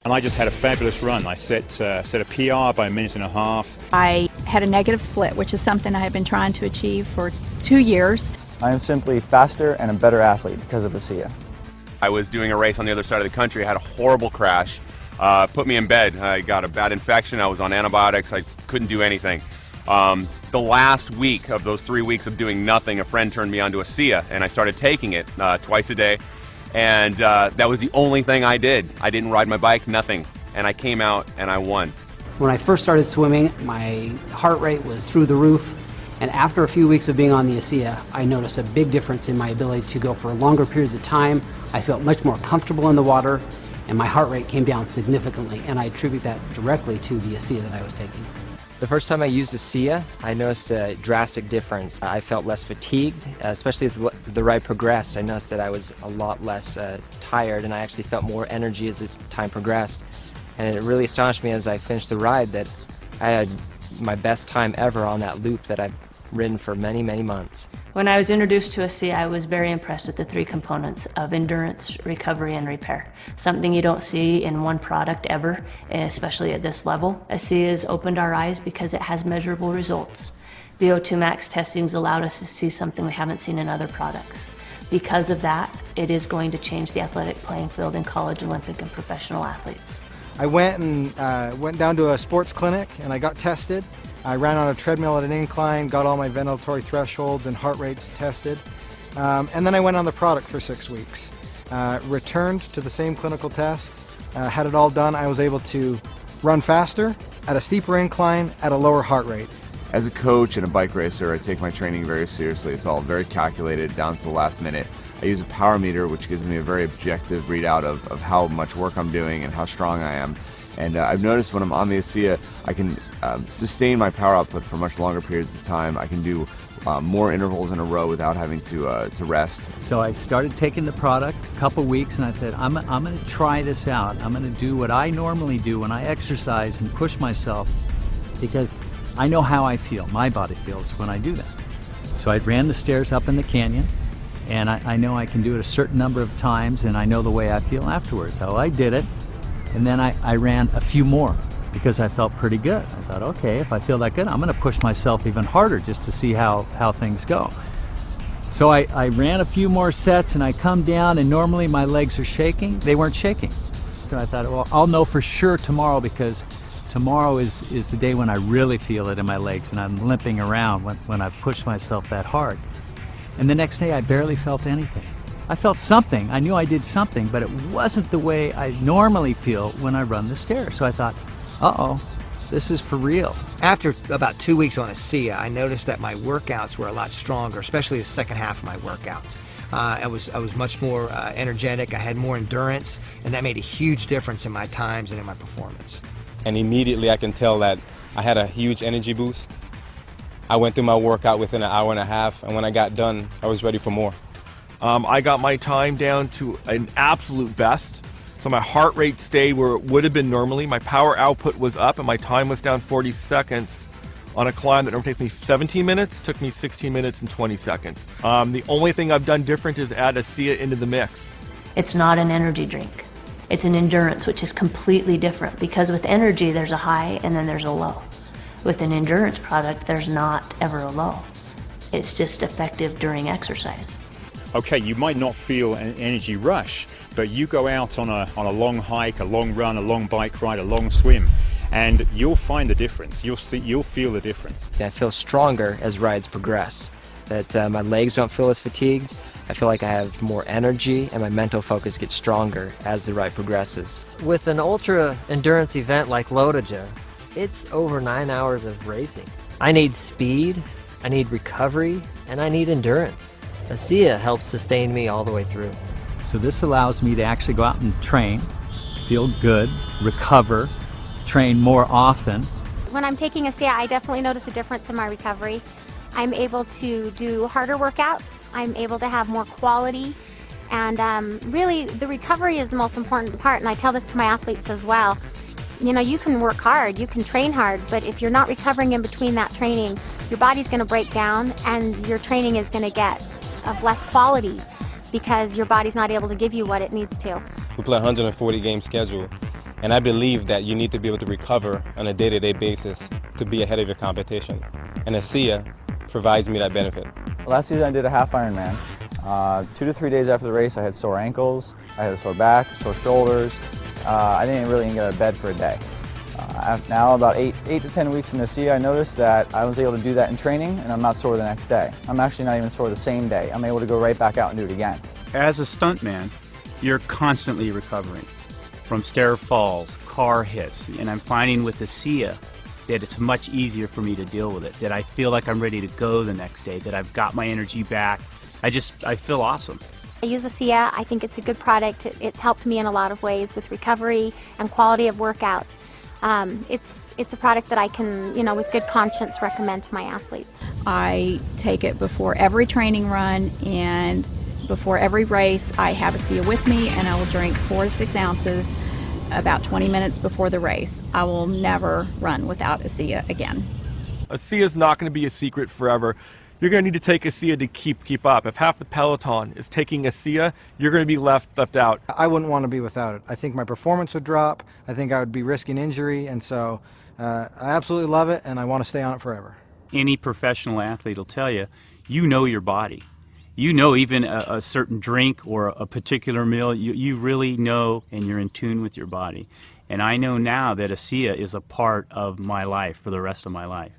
And I just had a fabulous run. I set a PR by a minute and a half. I had a negative split, which is something I have been trying to achieve for 2 years. I am simply faster and a better athlete because of Asea. I was doing a race on the other side of the country. I had a horrible crash. Put me in bed. I got a bad infection. I was on antibiotics. I couldn't do anything. The last week of those 3 weeks of doing nothing, a friend turned me on to Asea, and I started taking it twice a day. And that was the only thing I did. I didn't ride my bike, nothing. And I came out and I won. When I first started swimming, my heart rate was through the roof. And after a few weeks of being on the Asea, I noticed a big difference in my ability to go for longer periods of time. I felt much more comfortable in the water, and my heart rate came down significantly. And I attribute that directly to the Asea that I was taking. The first time I used Asea, I noticed a drastic difference. I felt less fatigued, especially as the ride progressed. I noticed that I was a lot less tired, and I actually felt more energy as the time progressed. And it really astonished me as I finished the ride that I had my best time ever on that loop that I've ridden for many, many months. When I was introduced to Asea, I was very impressed with the 3 components of endurance, recovery, and repair. Something you don't see in one product ever, especially at this level. Asea has opened our eyes because it has measurable results. VO2 max testings allowed us to see something we haven't seen in other products. Because of that, it is going to change the athletic playing field in college, Olympic, and professional athletes. I went down to a sports clinic and I got tested. I ran on a treadmill at an incline, got all my ventilatory thresholds and heart rates tested, and then I went on the product for 6 weeks. Returned to the same clinical test, had it all done. I was able to run faster, at a steeper incline, at a lower heart rate. As a coach and a bike racer, I take my training very seriously. It's all very calculated down to the last minute. I use a power meter, which gives me a very objective readout of how much work I'm doing and how strong I am. And I've noticed when I'm on the Asea, I can sustain my power output for much longer periods of time. I can do more intervals in a row without having to rest. So I started taking the product a couple weeks, and I thought, I'm going to try this out. I'm going to do what I normally do when I exercise and push myself, because I know how I feel, my body feels when I do that. So I ran the stairs up in the canyon, and I know I can do it a certain number of times, and I know the way I feel afterwards. So I did it. And then I ran a few more because I felt pretty good. I thought, okay, if I feel that good, I'm going to push myself even harder just to see how things go. So I ran a few more sets, and I come down, and normally my legs are shaking. They weren't shaking. So I thought, well, I'll know for sure tomorrow, because tomorrow is the day when I really feel it in my legs and I'm limping around when I push myself that hard. And the next day I barely felt anything. I felt something. I knew I did something, but it wasn't the way I normally feel when I run the stairs. So I thought, uh-oh, this is for real. After about 2 weeks on Asea, I noticed that my workouts were a lot stronger, especially the second half of my workouts. I was much more energetic. I had more endurance, and that made a huge difference in my times and in my performance. And immediately I can tell that I had a huge energy boost. I went through my workout within an hour and a half, and when I got done, I was ready for more. I got my time down to an absolute best. So my heart rate stayed where it would have been normally. My power output was up, and my time was down 40 seconds on a climb that normally takes me 17 minutes, took me 16 minutes and 20 seconds. The only thing I've done different is add Asea into the mix. It's not an energy drink. It's an endurance, which is completely different, because with energy there's a high and then there's a low. With an endurance product, there's not ever a low. It's just effective during exercise. Okay, you might not feel an energy rush, but you go out on a long hike, a long run, a long bike ride, a long swim, and you'll find the difference. You'll feel the difference. I feel stronger as rides progress. That my legs don't feel as fatigued. I feel like I have more energy, and my mental focus gets stronger as the ride progresses. With an ultra endurance event like Lotoja, it's over 9 hours of racing. I need speed, I need recovery, and I need endurance. Asea helps sustain me all the way through. So this allows me to actually go out and train, feel good, recover, train more often. When I'm taking Asea, I definitely notice a difference in my recovery. I'm able to do harder workouts, I'm able to have more quality, and really the recovery is the most important part, and I tell this to my athletes as well. You know, you can work hard, you can train hard, but if you're not recovering in between that training, your body's going to break down and your training is going to get of less quality because your body's not able to give you what it needs to. We play a 140 game schedule, And I believe that you need to be able to recover on a day-to-day basis to be ahead of your competition. And Asea provides me that benefit. Last season I did a half Ironman. 2 to 3 days after the race I had sore ankles, I had a sore back, sore shoulders. I didn't really even get out of bed for a day. Now about 8 to 10 weeks in Asea, I noticed that I was able to do that in training and I'm not sore the next day. I'm actually not even sore the same day. I'm able to go right back out and do it again. As a stuntman, you're constantly recovering from stair falls, car hits, and I'm finding with Asea that it's much easier for me to deal with it, that I feel like I'm ready to go the next day, that I've got my energy back. I feel awesome. I use Asea. I think it's a good product. It's helped me in a lot of ways with recovery and quality of workout. It's a product that I can, with good conscience recommend to my athletes. I take it before every training run and before every race. I have Asea with me and I will drink 4 to 6 ounces about 20 minutes before the race. I will never run without Asea again. Asea is not going to be a secret forever. You're going to need to take Asea to keep up. If half the peloton is taking Asea, you're going to be left out. I wouldn't want to be without it. I think my performance would drop. I think I would be risking injury, and so I absolutely love it, and I want to stay on it forever. Any professional athlete will tell you, you know your body. You know even a certain drink or a particular meal, you really know and you're in tune with your body. And I know now that Asea is a part of my life for the rest of my life.